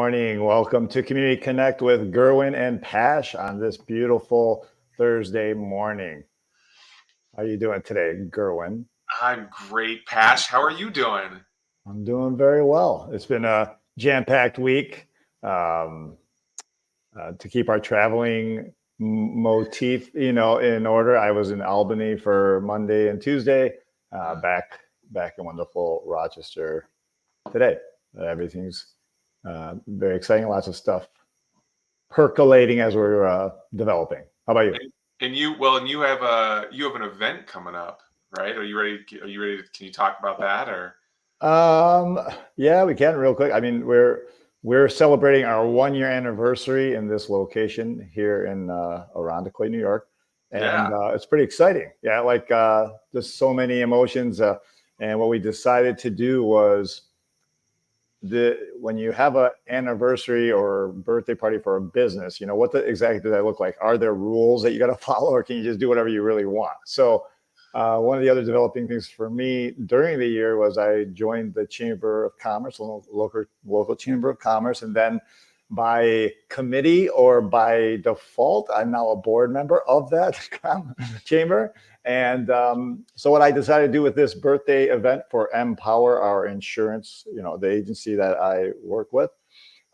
morning. Welcome to Community Connect with GIrwin and Pash on this beautiful Thursday morning. How are you doing today, GIrwin? I'm great, Pash. How are you doing? I'm doing very well. It's been a jam-packed week. Um, to keep our traveling motif, in order, I was in Albany for Monday and Tuesday. Back in wonderful Rochester today. Everything's very exciting. Lots of stuff percolating as we're developing. How about you? And you have an event coming up, right? Are you ready? Can you talk about that or? Um, yeah, we can real quick. I mean, we're celebrating our 1 year anniversary in this location here in Arundecoit, New York, and Yeah. it's pretty exciting. Yeah, like just so many emotions. And what we decided to do was when you have an anniversary or birthday party for a business, exactly does that look like? Are there rules that you got to follow, or can you just do whatever you really want? So one of the other developing things for me during the year was I joined the Chamber of Commerce, local Chamber of Commerce, and then by committee or by default, I'm now a board member of that chamber. And so what I decided to do with this birthday event for Empower, our insurance, the agency that I work with,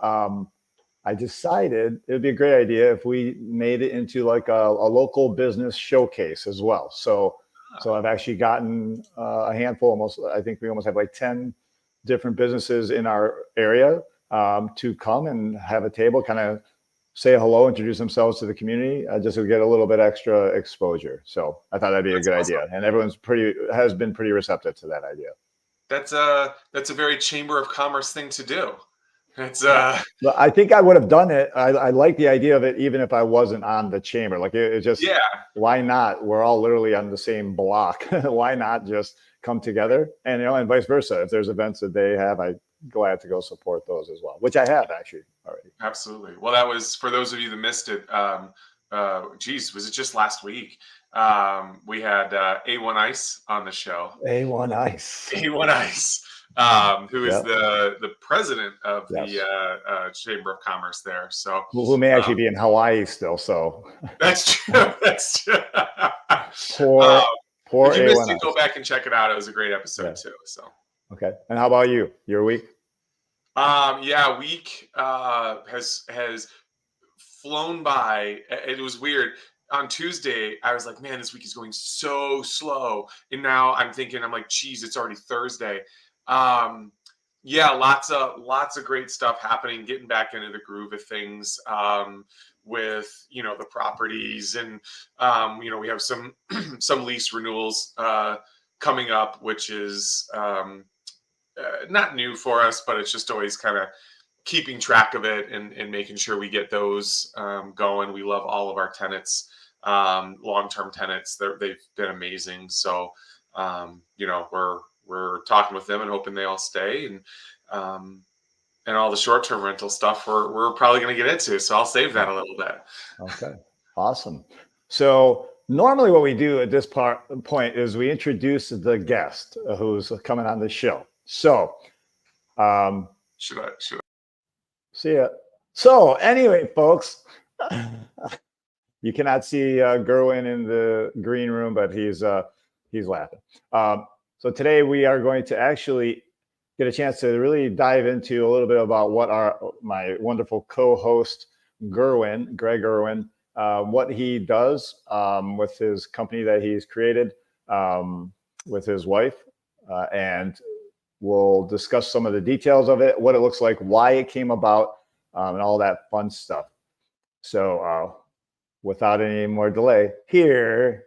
I decided it would be a great idea if we made it into like a local business showcase as well. So I've actually gotten a handful, I think we almost have like 10 different businesses in our area to come and have a table, kind of say hello, introduce themselves to the community, just to get a little bit extra exposure. So I thought that'd be a good idea, and everyone's has been pretty receptive to that idea. That's a very Chamber of Commerce thing to do. It's But I think I would have done it. I like the idea of it, even if I wasn't on the chamber. Like it just, yeah. Why not? We're all literally on the same block. Why not just come together? And vice versa. If there's events that they have, I'm glad to go support those as well, which I have actually already. Absolutely. Well, that was for those of you that missed it. Was it just last week? We had A1 Ice on the show. A1 Ice. A1 Ice. Who is the president of the Chamber of Commerce there. So who may actually be in Hawaii still. So that's true. That's true. Poor if you missed it, A1 go back and check it out. It was a great episode too. So okay. And how about you? Your week? Week has flown by. It was weird. On Tuesday, I was like, man, this week is going so slow. And now I'm like, geez, it's already Thursday. Lots of great stuff happening, getting back into the groove of things, with, the properties and, we have some, some lease renewals, coming up, which is, not new for us, but it's just always kind of keeping track of it and making sure we get those, going. We love all of our tenants, long-term tenants. They've been amazing. So, we're talking with them and hoping they all stay, and all the short-term rental stuff we're probably going to get into. So I'll save that a little bit. Okay, awesome. So normally what we do at this point is we introduce the guest who's coming on the show. So should I see ya. So anyway, folks, you cannot see GIrwin in the green room, but he's laughing. So today we are going to actually get a chance to really dive into a little bit about what my wonderful co-host GIrwin, Greg Irwin, what he does with his company that he's created with his wife, and we'll discuss some of the details of it, what it looks like, why it came about, and all that fun stuff. So without any more delay, here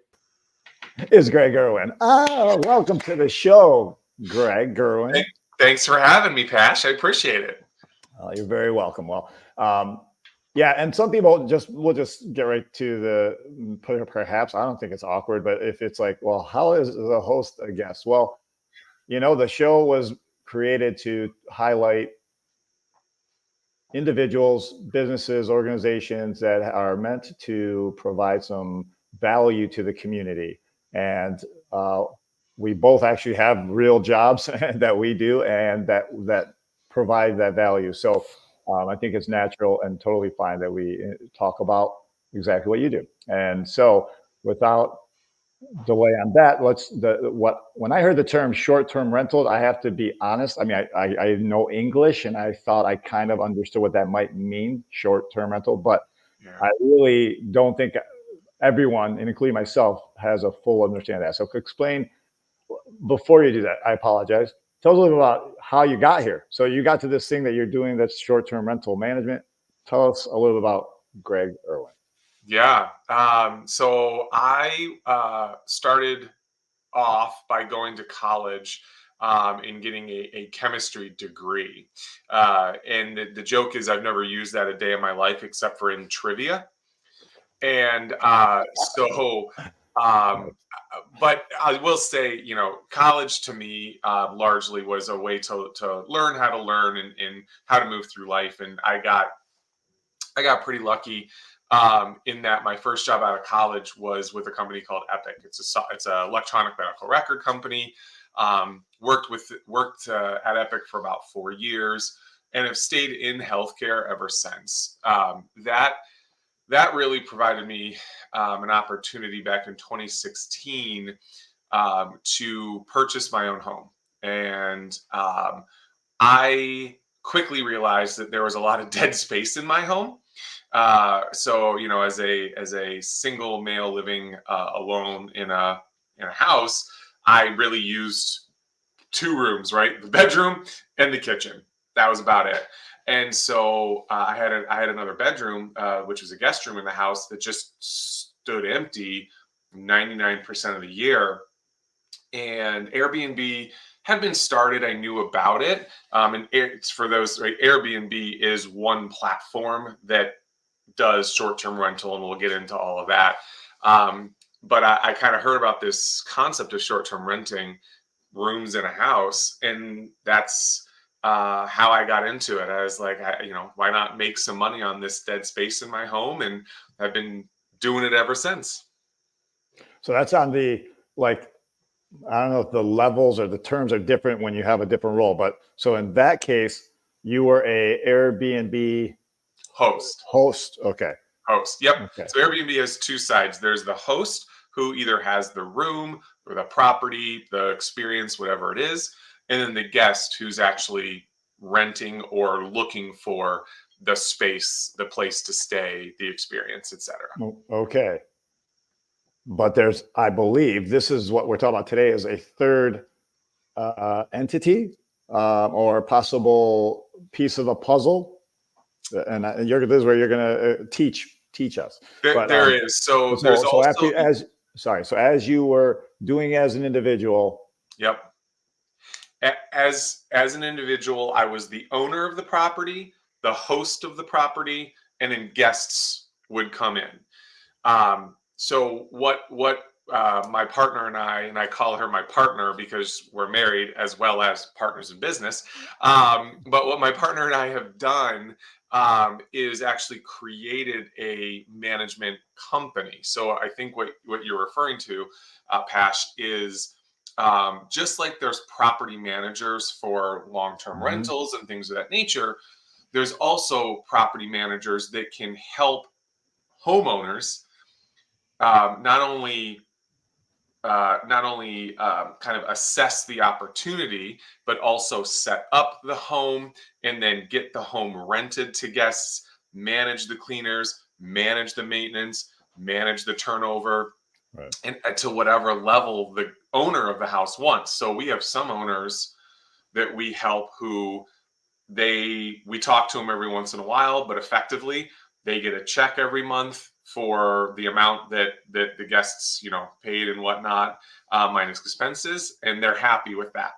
is Greg Irwin. Welcome to the show, Greg Irwin. Thanks for having me, Pash. I appreciate it. You're very welcome. Well, and some people we'll just get right to the perhaps. I don't think it's awkward, but if it's like, well, how is the host a guest? Well, the show was created to highlight individuals, businesses, organizations that are meant to provide some value to the community. And we both actually have real jobs that we do and that provide that value. So I think it's natural and totally fine that we talk about exactly what you do. And so, without delay on that, when I heard the term short-term rental, I have to be honest. I mean, I know English, and I thought I kind of understood what that might mean, short-term rental, but Yeah. I really don't think everyone, and including myself, has a full understanding of that. So explain, before you do that, I apologize. Tell us a little about how you got here. So you got to this thing that you're doing that's short-term rental management. Tell us a little about Greg Irwin. Yeah. So I started off by going to college and getting a chemistry degree. And the joke is, I've never used that a day in my life except for in trivia. And um, but I will say, college to me largely was a way to learn how to learn and how to move through life. And I got pretty lucky in that my first job out of college was with a company called Epic. It's a electronic medical record company. Worked at Epic for about 4 years, and have stayed in healthcare ever since. That really provided me an opportunity back in 2016 to purchase my own home, and I quickly realized that there was a lot of dead space in my home. So as a single male living alone in a house, I really used two rooms, right? The bedroom and the kitchen. That was about it. And so I had another bedroom, which was a guest room in the house that just stood empty 99% of the year. And Airbnb had been started. I knew about it. And it's for those, right? Airbnb is one platform that does short-term rental, and we'll get into all of that. But I kind of heard about this concept of short-term renting rooms in a house, and that's how I got into it. I was like, why not make some money on this dead space in my home? And I've been doing it ever since. So that's on the, like, I don't know if the levels or the terms are different when you have a different role, but so in that case, you were a Airbnb Host. host. Okay. Host. Yep. Okay. So Airbnb has two sides. There's the host, who either has the room or the property, the experience, whatever it is, and then the guest, who's actually renting or looking for the space, the place to stay, the experience, etc. Okay. But there's, I believe, this is what we're talking about today, is a third entity or possible piece of a puzzle. And this is where you're going to teach us. There is. So there's so also. so as you were doing as an individual. Yep. As an individual, I was the owner of the property, the host of the property, and then guests would come in. So what my partner and I call her my partner because we're married as well as partners in business. But what my partner and I have done is actually created a management company. So I think what you're referring to, Pash, is just like there's property managers for long-term rentals and things of that nature, there's also property managers that can help homeowners not only kind of assess the opportunity, but also set up the home and then get the home rented to guests, manage the cleaners, manage the maintenance, manage the turnover, Right. and to whatever level the owner of the house wants. So we have some owners that we help who we talk to them every once in a while, but effectively they get a check every month for the amount that the guests paid and whatnot, minus expenses, and they're happy with that.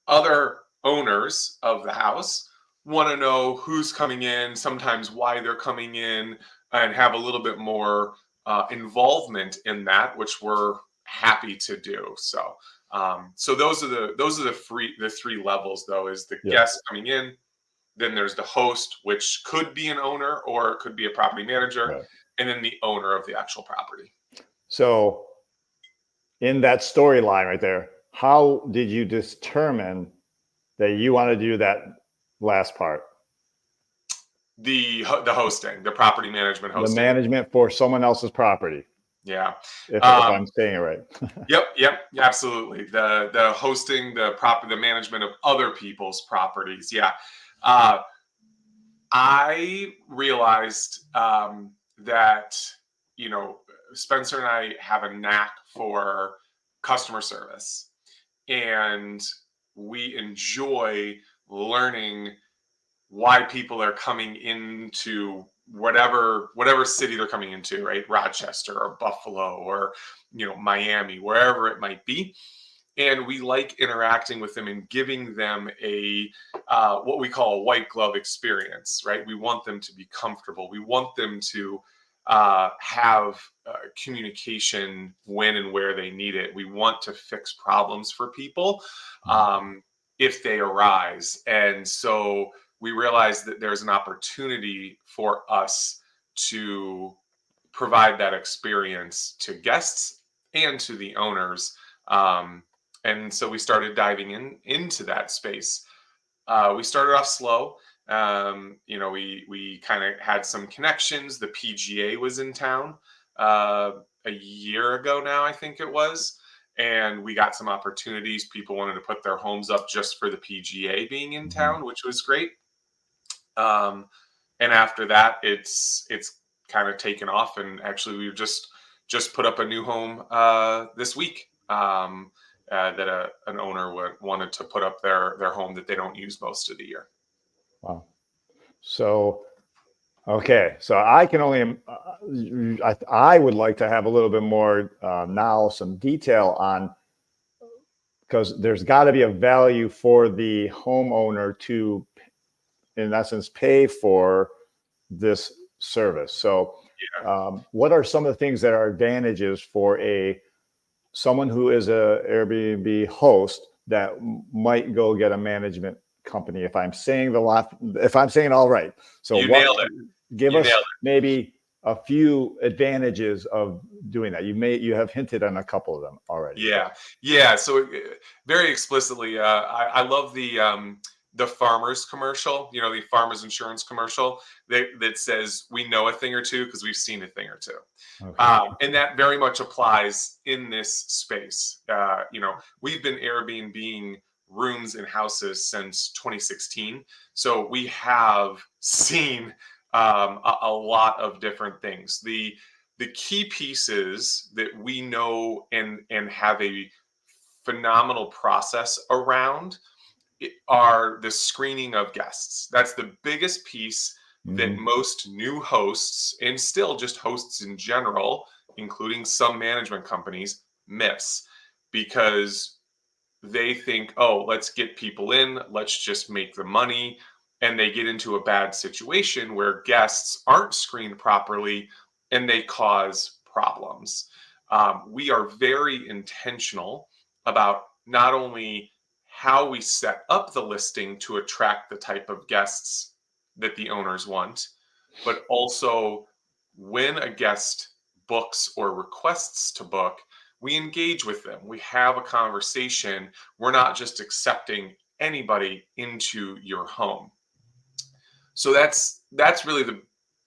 Other owners of the house want to know who's coming in, sometimes why they're coming in, and have a little bit more involvement in that, which we're happy to do. So those are the three levels, though, is the guest coming in. Then there's the host, which could be an owner or it could be a property manager, Right. and then the owner of the actual property. So in that storyline right there, how did you determine that you want to do that last part? The hosting, the property management The hosting. management for someone else's property, Yeah. if Um, I'm saying it right. yep, absolutely. The hosting, the management of other people's properties. Yeah. Uh, I realized that, you know, Spencer and I have a knack for customer service, and we enjoy learning why people are coming into whatever city they're coming into, right? Rochester or Buffalo or, Miami, wherever it might be. And we like interacting with them and giving them a what we call a white glove experience, right? We want them to be comfortable. We want them to have communication when and where they need it. We want to fix problems for people if they arise. And so we realize that there's an opportunity for us to provide that experience to guests and to the owners. And so we started diving into that space. We started off slow. We kind of had some connections. The PGA was in town a year ago now, I think it was, and we got some opportunities. People wanted to put their homes up just for the PGA being in town, which was great. And after that, it's kind of taken off. And actually, we've just put up a new home this week. That an owner wanted to put up their home that they don't use most of the year. Wow. So, okay. So I can only, I would like to have a little bit more now, some detail on, because there's got to be a value for the homeowner to, in essence, pay for this service. So, what are some of the things that are advantages for someone who is a Airbnb host that might go get a management company? If I'm saying it all right. So You nailed it. Give You us nailed maybe a few advantages of doing that. You have hinted on a couple of them already. Yeah. So very explicitly, I love the farmers commercial. The farmers insurance commercial that says we know a thing or two because we've seen a thing or two. Okay. And that very much applies in this space. We've been Airbnb rooms and houses since 2016, so we have seen a lot of different things. The key pieces that we know and have a phenomenal process around are the screening of guests. That's the biggest piece that most new hosts, and still just hosts in general, including some management companies, miss, because they think, oh, let's get people in, let's just make the money. And they get into a bad situation where guests aren't screened properly and they cause problems. We are very intentional about not only how we set up the listing to attract the type of guests that the owners want, but also when a guest books or requests to book, we engage with them. We have a conversation. We're not just accepting anybody into your home. So that's really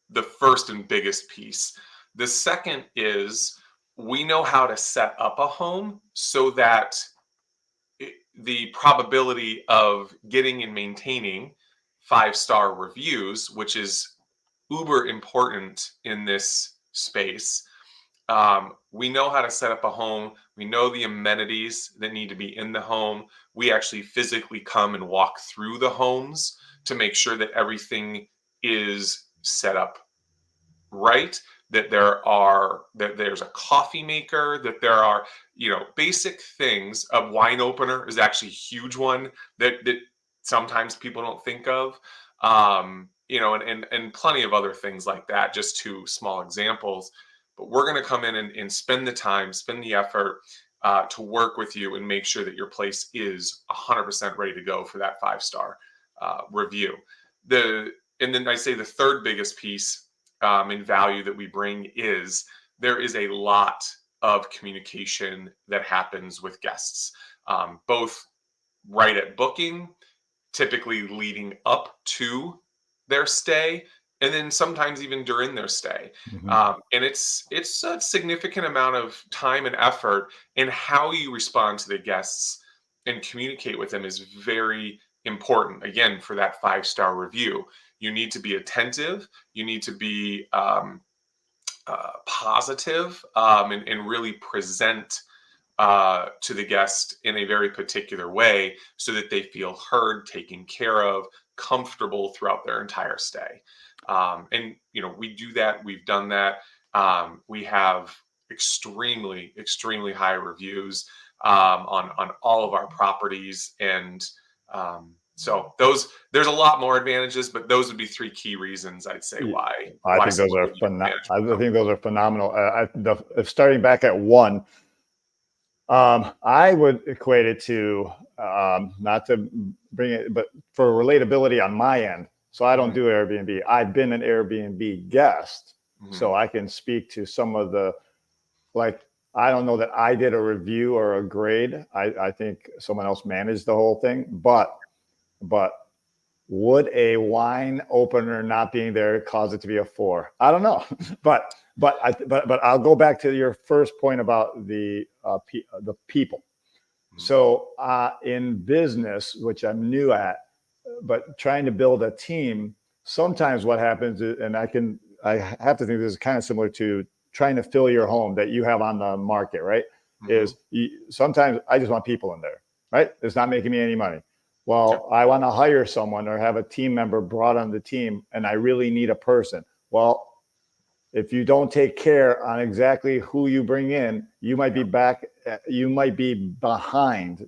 the first and biggest piece. The second is we know how to set up a home so that the probability of getting and maintaining 5-star reviews, which is uber important in this space. We know how to set up a home. We know the amenities that need to be in the home. We actually physically come and walk through the homes to make sure that everything is set up right, that there's a coffee maker, that there are basic things. A wine opener is actually a huge one that sometimes people don't think of. And plenty of other things like that, just two small examples. But we're going to come in and spend the time, spend the effort to work with you and make sure that your place is 100% ready to go for that 5-star review. And then I say the third biggest piece in value that we bring is there is a lot of communication that happens with guests, both right at booking, typically leading up to their stay, and then sometimes even during their stay. Mhm. And it's a significant amount of time and effort, and how you respond to the guests and communicate with them is very important. Again, for that 5-star review, you need to be attentive. You need to be positive, and really present to the guest in a very particular way, so that they feel heard, taken care of, comfortable throughout their entire stay. And we do that. We've done that. We have extremely high reviews on all of our properties, and so there's a lot more advantages, but those would be 3 key reasons, I'd say, Yeah, I why think those someone are would use a management I company. think those are phenomenal. If starting back at one, I would equate it to, not to bring it, but for relatability on my end. So I don't Mhm, do Airbnb. I've been an Airbnb guest, mhm. so I can speak to some of the, like, I don't know that I did a review or a grade. I think someone else managed the whole thing, but would a wine opener not being there cause it to be a 4? I don't know, but I'll go back to your first point about the people. Mhm. So in business, which I'm new at, but trying to build a team, sometimes what happens is, and I have to think this is kind of similar to trying to fill your home that you have on the market, right? Mhm. Is sometimes I just want people in there, right? It's not making me any money. Yep. Well, I want to hire someone or have a team member brought on the team, and I really need a person. Well, if you don't take care on exactly who you bring in, you might be behind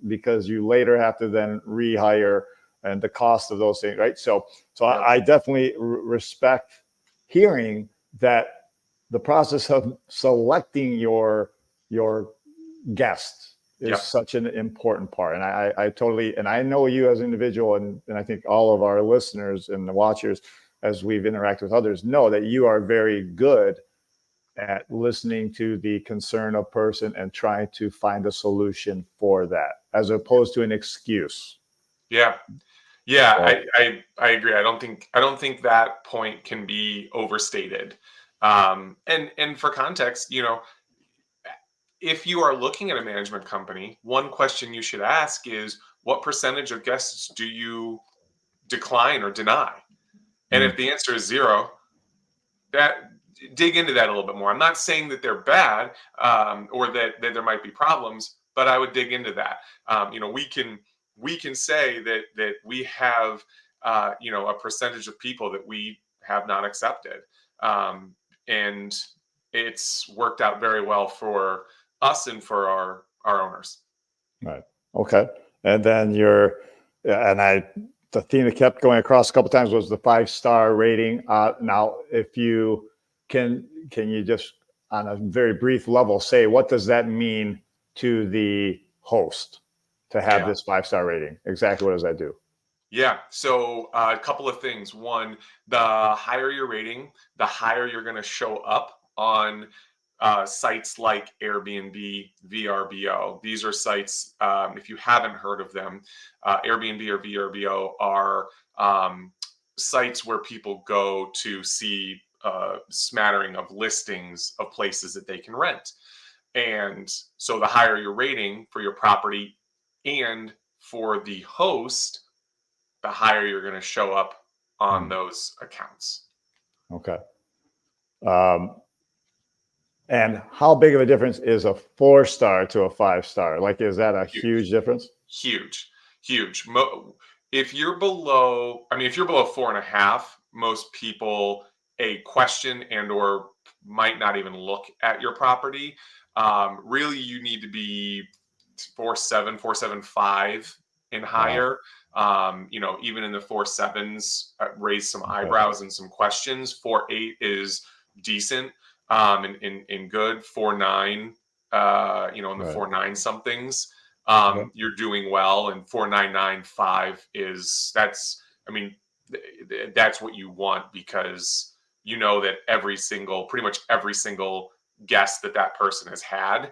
because you later have to then rehire and the cost of those things, right? So Yep. I definitely respect hearing that the process of selecting your guests is Yep. such an important part. And I totally, and I know you as an individual, and I think all of our listeners and the watchers, as we've interacted with others, know that you are very good at listening to the concern of person and trying to find a solution for that, as opposed to an excuse. Yeah. Yeah. So I agree. I don't think that point can be overstated. And for context, if you are looking at a management company, one question you should ask is, what percentage of guests do you decline or deny? And if mm, the answer is 0, that dig into that a little bit more. I'm not saying that they're bad, or that there might be problems, but I would dig into that. We can say that we have a percentage of people that we have not accepted, and it's worked out very well for us and for our owners. right, okay, and then and I the theme that kept going across a couple times was the 5-star rating. Now, if you can you just on a very brief level say what does that mean to the host to have Yeah. this 5-star rating? Exactly what does that do? Yeah. So a couple of things. One, the higher your rating, the higher you're going to show up on sites like Airbnb, VRBO. These are sites, if you haven't heard of them, Airbnb or VRBO are sites where people go to see a smattering of listings of places that they can rent. And so the higher your rating for your property and for the host, the higher you're going to show up on Hmm, those accounts. okay. Um, and how big of a difference is a 4-star to a 5-star? Like, is that a huge Huge, difference? huge, huge. If you're below 4.5, most people question and/or might not even look at your property. Really, you need to be 4.7, 4.75 and Wow. higher. Even in the 4.7s, raise some Okay. eyebrows and some questions. 4.8 is decent, and good. 4.9, in the Right. 4.9 somethings, Yep. you're doing well. And 4.995 I mean, that's what you want, because you know that pretty much every single guest that person has had,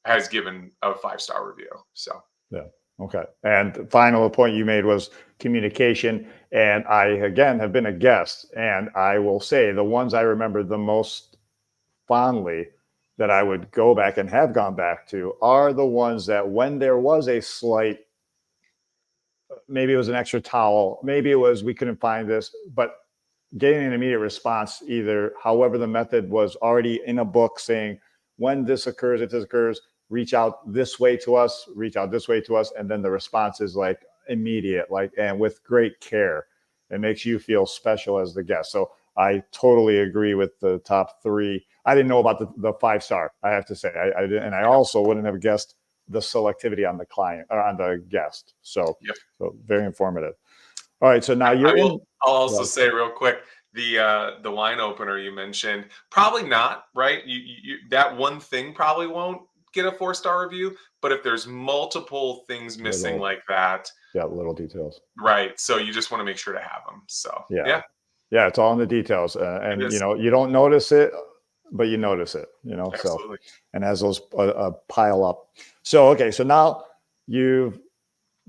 has given a 5-star review. So Yeah. Okay. And the final point you made was communication. And I, again, have been a guest. And I will say the ones I remember the most fondly that I would go back and have gone back to are the ones that when there was a slight, maybe it was an extra towel, maybe it was we couldn't find this, but getting an immediate response, either however the method was already in a book saying, when this occurs, if this occurs, reach out this way to us, reach out this way to us. And then the response is like immediate, like, and with great care. It makes you feel special as the guest. So I totally agree with the top three. I didn't know about the 5-star, I have to say. I didn't, and I also wouldn't have guessed the selectivity on the client or on the guest. So, Yep. so very informative. All right. So now you're in. I'll also say real quick, the wine opener you mentioned, probably not, right? You that one thing probably won't get a 4-star review, but if there's multiple things missing Little, like that, yeah, little details. right? So you just want to make sure to have them. So Yeah. Yeah. It's all in the details. it And, is. you don't notice it, but you notice it, so, Absolutely. and as those pile up. So, okay. So now you've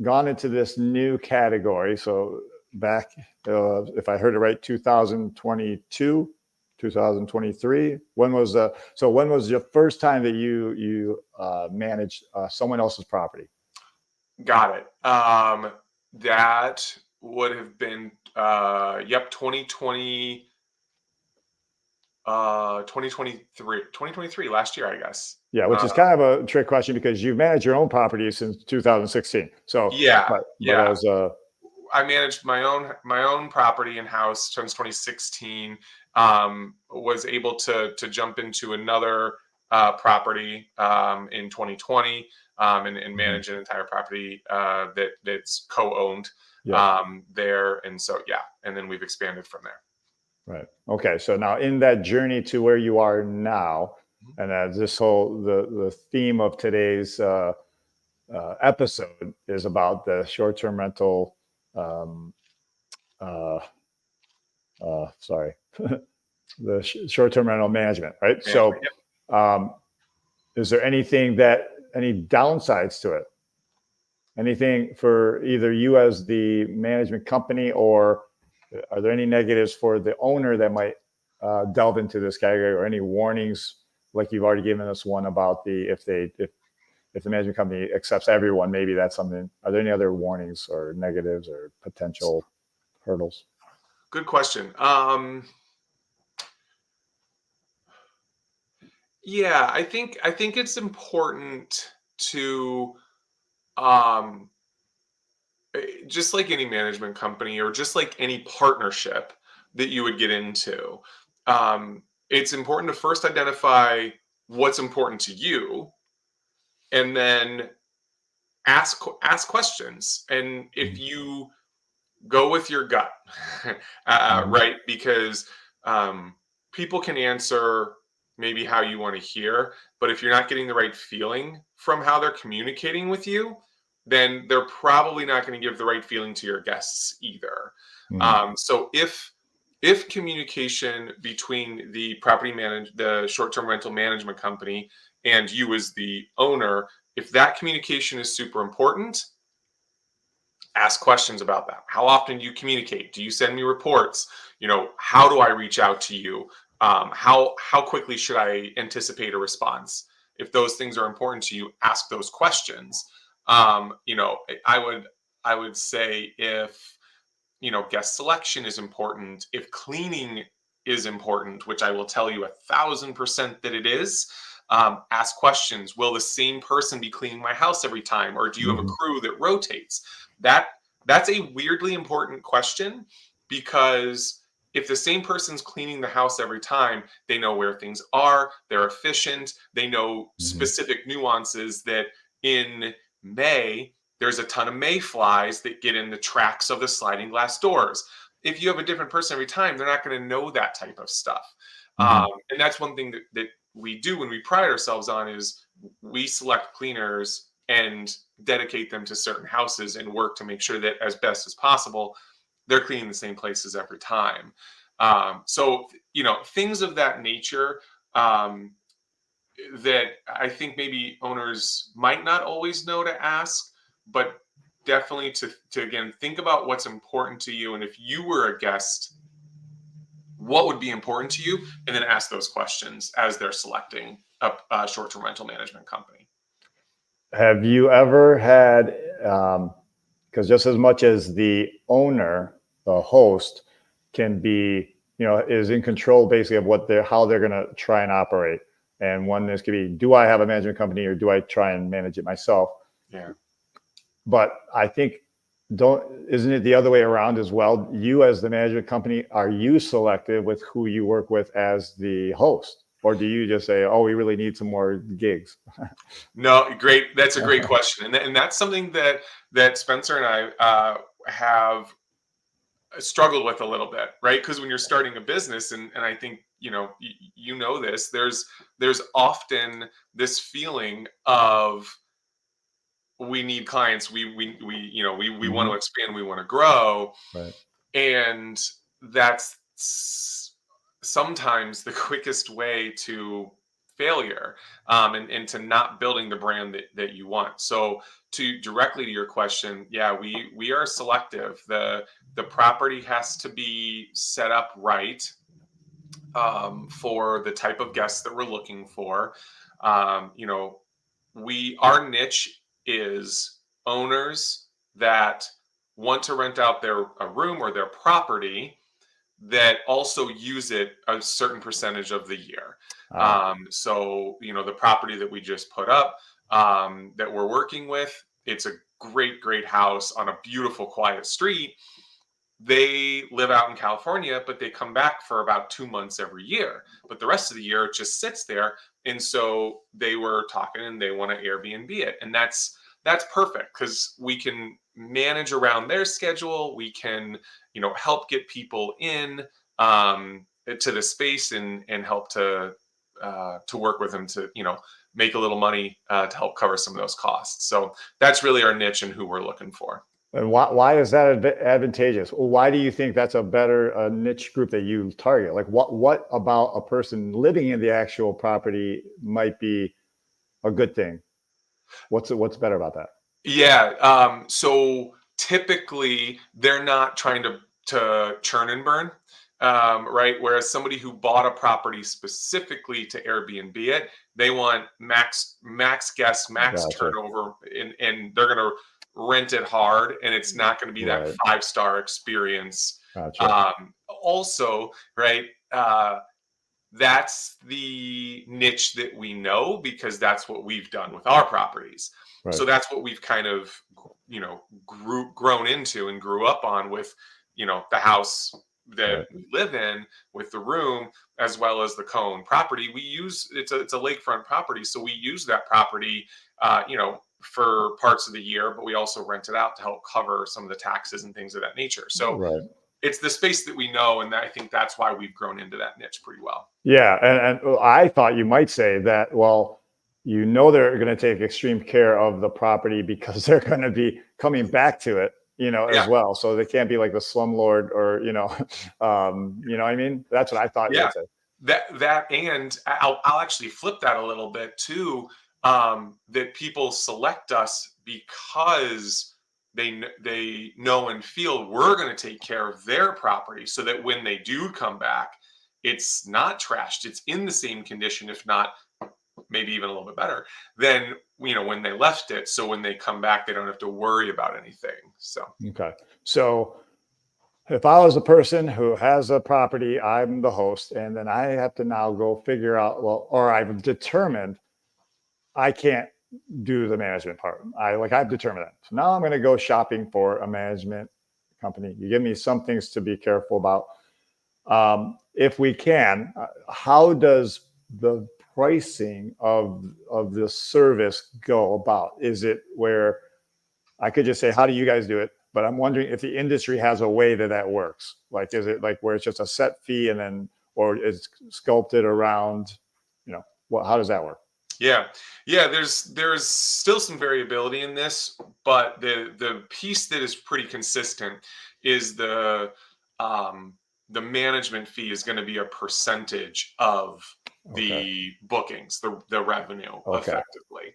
gone into this new category. So back, if I heard it right, 2022, 2023. When was your first time that you managed someone else's property? Got it. That would have been 2020 2023 last year, I guess. Yeah, which is kind of a trick question because you've managed your own property since 2016. So, Yeah, but as I managed my own property in house since 2016. Was able to jump into another property in 2020 and manage an entire property that's co-owned there. And so and then we've expanded from there. Right. Okay. So now in that journey to where you are now, and as this whole the theme of today's episode is about the short-term rental. Uh, sorry, the short-term rental management. Right. So, is there any downsides to it? Anything for either you as the management company, or are there any negatives for the owner that might delve into this category, or any warnings like you've already given us one about if the management company accepts everyone, maybe that's something. Are there any other warnings or negatives or potential hurdles? Good question. Yeah, I think it's important to um just like any management company or just like any partnership that you would get into, it's important to first identify what's important to you and then ask questions. And if you go with your gut, right, because people can answer maybe how you want to hear, but if you're not getting the right feeling from how they're communicating with you, then they're probably not going to give the right feeling to your guests either. So if communication between the short-term rental management company and you as the owner, if that communication is super important, ask questions about that. How often do you communicate? Do you send me reports? How do I reach out to you? How quickly should I anticipate a response? If those things are important to you, ask those questions. I would say if guest selection is important, if cleaning is important, which I will tell you 1,000% that it is. Ask questions. Will the same person be cleaning my house every time, or do you have a crew that rotates? That's a weirdly important question, because if the same person's cleaning the house every time, they know where things are, they're efficient, they know specific nuances that in May, there's a ton of mayflies that get in the tracks of the sliding glass doors. If you have a different person every time, they're not going to know that type of stuff. And that's one thing that we do when we pride ourselves on is we select cleaners and dedicate them to certain houses and work to make sure that as best as possible, they're cleaning the same places every time. So, things of that nature that I think maybe owners might not always know to ask. but definitely to again think about what's important to you, and if you were a guest, what would be important to you, and then ask those questions as they're selecting a short-term rental management company. Have you ever had, because just as much as the owner, the host, can be, is in control basically of how they're going to try and operate. And one is could be, do I have a management company or do I try and manage it myself? Yeah. But I think isn't it the other way around as well? You as the management company, are you selective with who you work with as the host? Or do you just say, oh, we really need some more gigs? No, great. That's a great question. And that's something that Spencer and I have struggled with a little bit, right? Because when you're starting a business, and I think, you know this, there's often this feeling of, we need clients, we want to expand, we want to grow. Right. And that's sometimes the quickest way to failure, and to not building the brand that you want. So to directly to your question, yeah, we are selective. The property has to be set up right, for the type of guests that we're looking for. Our niche is owners that want to rent out a room or their property, that also use it a certain percentage of the year. So, the property that we just put up, that we're working with, it's a great house on a beautiful, quiet street. They live out in California, but they come back for about 2 months every year. But the rest of the year, it just sits there. And so they were talking, and they want to Airbnb it. And that's perfect, because we can manage around their schedule. We can, help get people in, to the space, and help to work with them to, make a little money, to help cover some of those costs. So that's really our niche and who we're looking for. And why is that advantageous? Or why do you think that's a better niche group that you target? Like what about a person living in the actual property might be a good thing? What's better about that? Yeah. So typically they're not trying to churn and burn. Right. Whereas somebody who bought a property specifically to Airbnb it, they want max guests, max Gotcha. turnover, and they're going to rent it hard, and it's not going to be that Right. 5-star experience. Gotcha. Also, right. That's the niche that we know, because that's what we've done with our properties. Right. So that's what we've kind of, grown into and grew up on, with, the house that Right. we live in, with the room, as well as the Cone property. It's a lakefront property. So we use that property, for parts of the year, but we also rent it out to help cover some of the taxes and things of that nature. So Right. it's the space that we know. And I think that's why we've grown into that niche pretty well. Yeah. And I thought you might say that, well, they're going to take extreme care of the property because they're going to be coming back to it, as well. So they can't be like the slumlord or, what I mean? That's what I thought you would say. And I'll actually flip that a little bit too. That people select us because they know and feel we're going to take care of their property, so that when they do come back, it's not trashed. It's in the same condition, if not maybe even a little bit better than, when they left it. So when they come back, they don't have to worry about anything. So, Okay. So if I was a person who has a property, I'm the host, and then I have to now go figure out, well, or I've determined I can't do the management part. I've determined that. So now I'm going to go shopping for a management company. You give me some things to be careful about. If we can, how does the pricing of the service go about? Is it where I could just say, how do you guys do it? But I'm wondering if the industry has a way that works. Like, is it like where it's just a set fee, and then, or it's sculpted around, how does that work? Yeah. There's still some variability in this, but the piece that is pretty consistent is the management fee is going to be a percentage of the bookings, the revenue, Okay. effectively.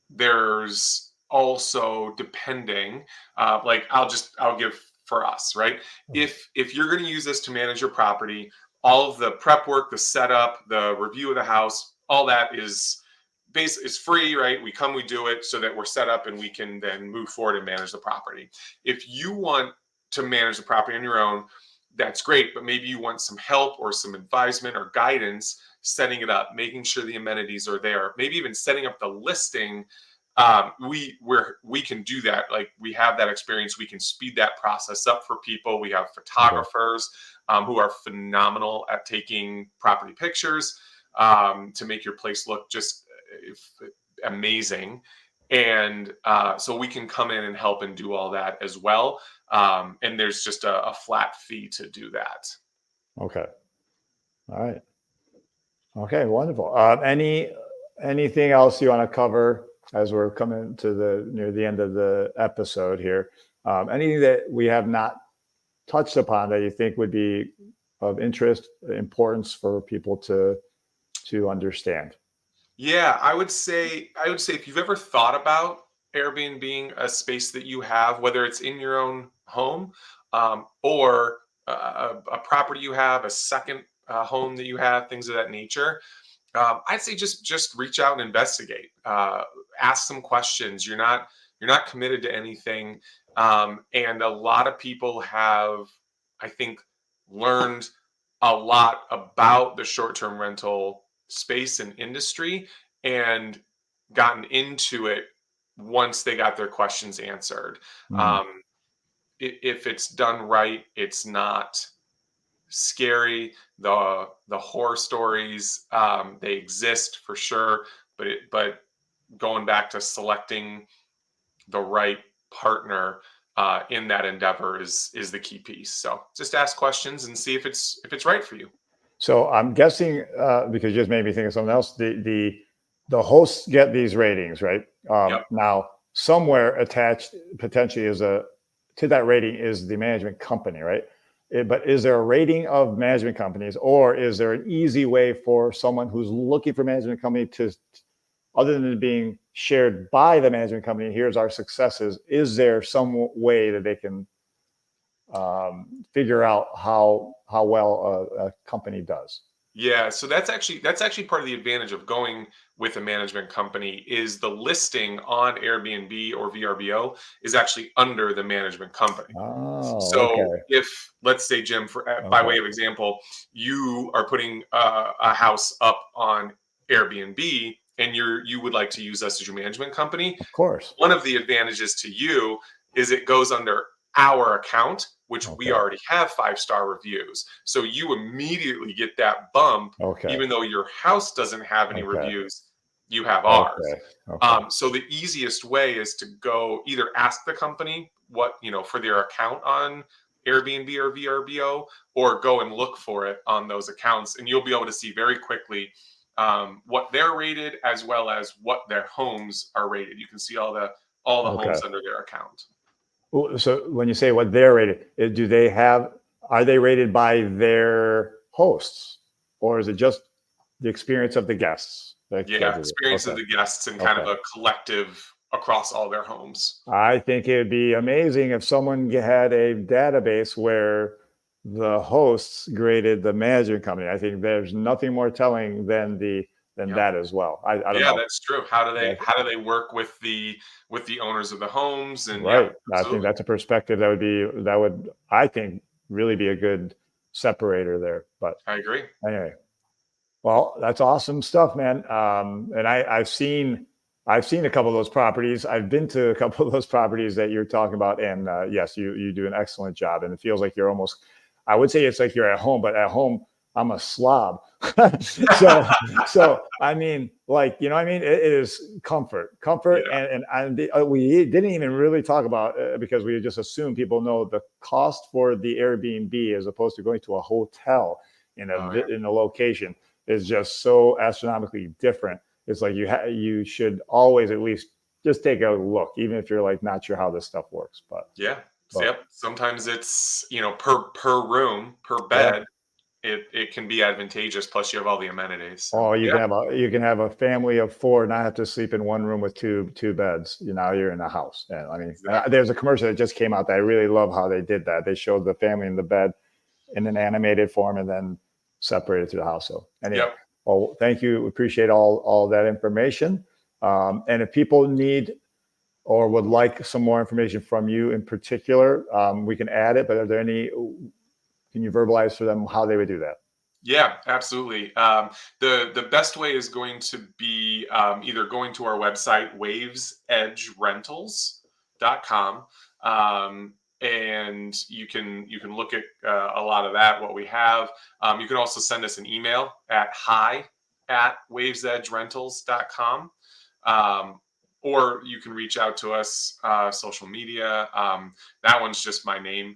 There's also depending, like I'll give for us, right? If you're going to use this to manage your property, all of the prep work, the setup, the review of the house, all that is free, right? We come, we do it so that we're set up and we can then move forward and manage the property. If you want to manage the property on your own, that's great, but maybe you want some help or some advisement or guidance setting it up, making sure the amenities are there, maybe even setting up the listing. We can do that. Like, we have that experience. We can speed that process up for people. We have photographers who are phenomenal at taking property pictures to make your place look just amazing. And so we can come in and help and do all that as well. And there's just a flat fee to do that. Okay. All right. Okay, wonderful. Anything else you want to cover as we're coming to near the end of the episode here? Anything that we have not touched upon that you think would be of interest, importance for people to understand? Yeah, I would say if you've ever thought about Airbnb a space that you have, whether it's in your own home or a property you have, a second home that you have, things of that nature, I'd say just reach out and investigate. Ask some questions. You're not committed to anything, and a lot of people have, I think, learned a lot about the short-term rental space and industry and gotten into it once they got their questions answered. Um, if it's done right, it's not scary. The horror stories, they exist for sure, but going back to selecting the right partner in that endeavor is the key piece. So just ask questions and see if it's right for you. So I'm guessing because you just made me think of something else. The hosts get these ratings, right? Yep. Now, somewhere attached potentially to that rating is the management company, right? But is there a rating of management companies, or is there an easy way for someone who's looking for management company to, other than being shared by the management company, here's our successes? Is there some way that they can figure out how well a company does? Yeah, so that's actually part of the advantage of going with a management company is the listing on Airbnb or VRBO is actually under the management company. Oh, So okay. if, let's say, Jim, by way of example, you are putting a house up on Airbnb and you would like to use us as your management company, Of course. one of the advantages to you is it goes under our account, which we Okay. already have 5-star reviews. So you immediately get that bump, Okay. even though your house doesn't have any Okay. reviews, you have ours. Okay. So the easiest way is to go either ask the company what, for their account on Airbnb or VRBO, or go and look for it on those accounts. And you'll be able to see very quickly what they're rated as well as what their homes are rated. You can see all the homes under their account. So when you say what they're rated, are they rated by their hosts, or is it just the experience of the guests? Yeah, experience of the guests and kind of a collective across all their homes. I think it'd be amazing if someone had a database where the hosts graded the management company. I think there's nothing more telling than that as well. I don't know. That's true. How do they work with the owners of the homes? And right. I think that's a perspective that would I think really be a good separator there. But I agree. Anyway, well, that's awesome stuff, man. And I've seen a couple of those properties. I've been to a couple of those properties that you're talking about, and yes, you do an excellent job. And it feels like you're almost, I would say it's like you're at home, but at home I'm a slob. so I mean, like, it is comfort, Yeah. and we didn't even really talk about because we just assume people know the cost for the Airbnb as opposed to going to a hotel in a location is just so astronomically different. It's like you should always at least just take a look, even if you're like not sure how this stuff works. But Yep. Sometimes it's per room per bed. it can be advantageous. Plus, you have all the amenities. So, Oh, yeah, you can have a family of four, not have to sleep in one room with two beds. Now you're in a house. And I mean, exactly. there's a commercial that just came out that I really love how they did that. They showed the family in the bed in an animated form and then separated to the house. So anyway, Yep. well, thank you. Appreciate all that information. And if people need or would like some more information from you in particular, we can add it. But are there any? Can you verbalize for them how they would do that? Yeah, absolutely. The best way is going to be either going to our website, wavesedgerentals.com, and you can look at a lot of that, what we have. You can also send us an email at hi@wavesedgerentals.com. Or you can reach out to us social media. That one's just my name,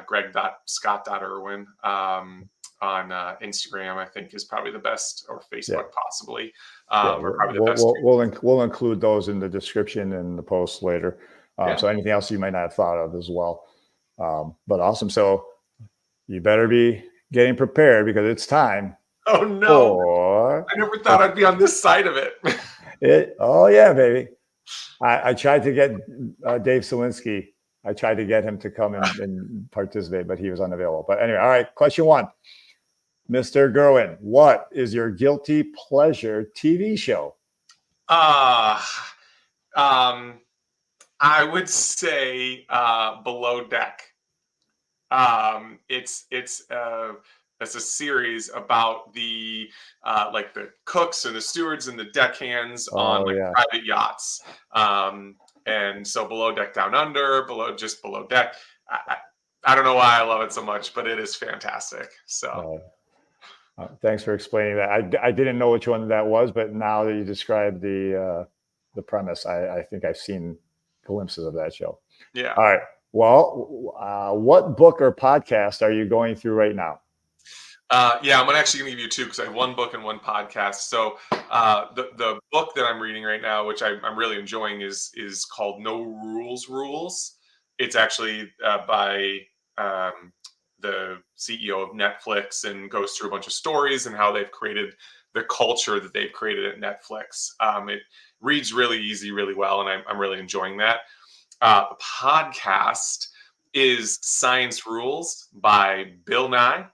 greg.scott.irwin. On Instagram, I think is probably the best, or Yeah. Facebook possibly, Yeah, are probably the best. we'll include those in the description and the post later. Yeah. So anything else you might not have thought of as well. But awesome. So you better be getting prepared because it's time Oh no, for I never thought I'd be on this side of it. it. Oh yeah, baby. I tried to get Dave Selinsky. I tried to get him to come and participate, but he was unavailable. But anyway, all right. Question 1. Mr. Gerwin, what is your guilty pleasure TV show? Uh, um, I would say Below Deck. It's a series about the like the cooks and the stewards and the deckhands on Oh like yeah, private yachts. And so Below Deck Down Under, Below Deck. I don't know why I love it so much, but it is fantastic. So thanks for explaining that. I didn't know which one that was, but now that you described the premise, I think I've seen glimpses of that show. yeah. All right. Well, what book or podcast are you going through right now? Yeah, I'm actually going to give you two because I have one book and one podcast. So the book that I'm reading right now, which I'm really enjoying, is called No Rules Rules. It's actually by the CEO of Netflix, and goes through a bunch of stories and how they've created the culture that they've created at Netflix. It reads really easy, really well, and I'm really enjoying that. The podcast is Science Rules by Bill Nye,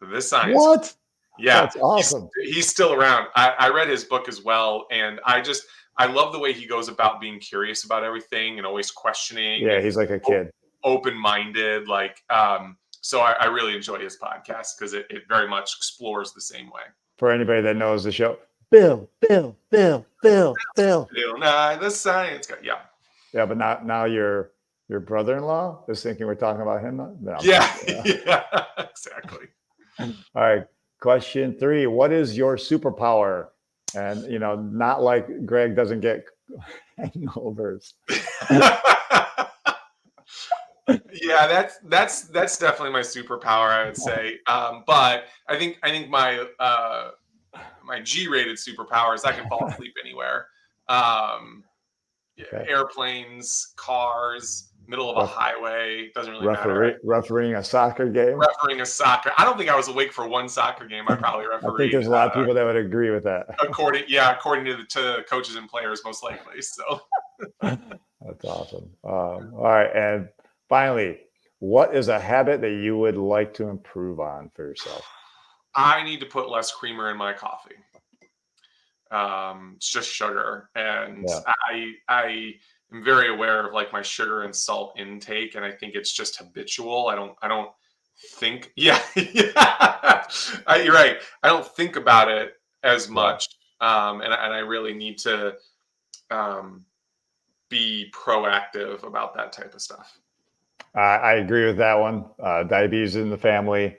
the science. What? Yeah, That's awesome. he's still around. I read his book as well, and I love the way he goes about being curious about everything and always questioning. Yeah, And he's like a kid. open-minded. So I really enjoy his podcast because it very much explores the same way. For anybody that knows the show, Bill. Bill Nye, the science guy. Yeah. Yeah, but now your brother-in-law is thinking we're talking about him. No, Yeah. Yeah. Exactly. All right. Question 3. What is your superpower? And not like Greg doesn't get hangovers. Yeah, that's definitely my superpower, I would say. But I think my G-rated superpower is I can fall asleep anywhere. Okay. Airplanes, cars, middle of a highway, doesn't really matter. Refereeing a soccer game. Refereeing a soccer. I don't think I was awake for one soccer game. I probably I refereed. think there's a lot of people that would agree with that. According to the coaches and players, most likely. So That's awesome. All right. And finally, what is a habit that you would like to improve on for yourself? I need to put less creamer in my coffee. It's just sugar, and Yeah. I am very aware of like my sugar and salt intake, and I think it's just habitual. I don't think. Yeah, yeah. You're right. I don't think about it as much, and I really need to be proactive about that type of stuff. I agree with that one. Diabetes in the family.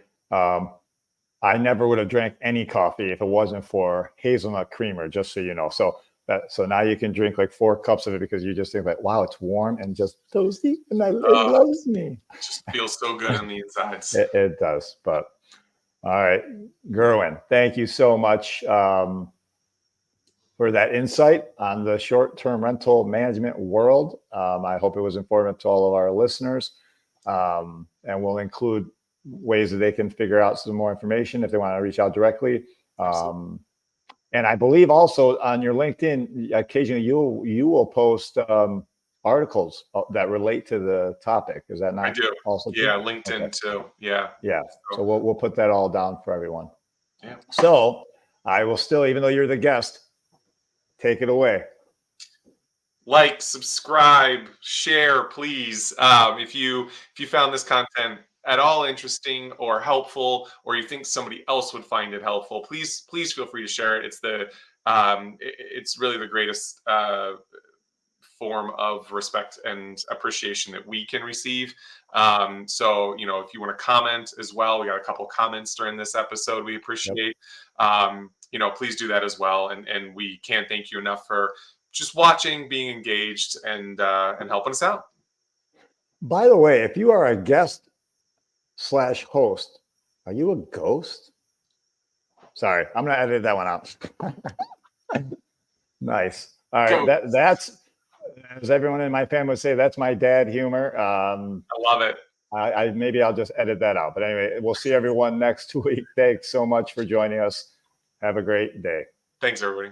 I never would have drank any coffee if it wasn't for hazelnut creamer, just so you know. So now you can drink like 4 cups of it because you just think like, wow, it's warm and just toasty, and it loves me. It just feels so good on the insides. It does. But all right, Gerwin, thank you so much for that insight on the short-term rental management world. I hope it was informative to all of our listeners. And we'll include ways that they can figure out some more information if they want to reach out directly. And I believe also on your LinkedIn, occasionally you will post articles that relate to the topic. Is that not? I do. Also Yeah, true? LinkedIn Okay. too. Yeah. Yeah. So we'll put that all down for everyone. Yeah. So I will still, even though you're the guest, take it away. Like, subscribe, share, please. If you found this content at all interesting or helpful, or you think somebody else would find it helpful, please feel free to share it. It's really the greatest form of respect and appreciation that we can receive. So, if you want to comment as well, we got a couple comments during this episode we appreciate. Please do that as well. And we can't thank you enough for just watching, being engaged, and helping us out. By the way, if you are a guest / host, are you a ghost? Sorry, I'm going to edit that one out. Nice. All right. That's, as everyone in my family would say, that's my dad humor. I love it. Maybe I'll just edit that out. But anyway, we'll see everyone next week. Thanks so much for joining us. Have a great day. Thanks, everybody.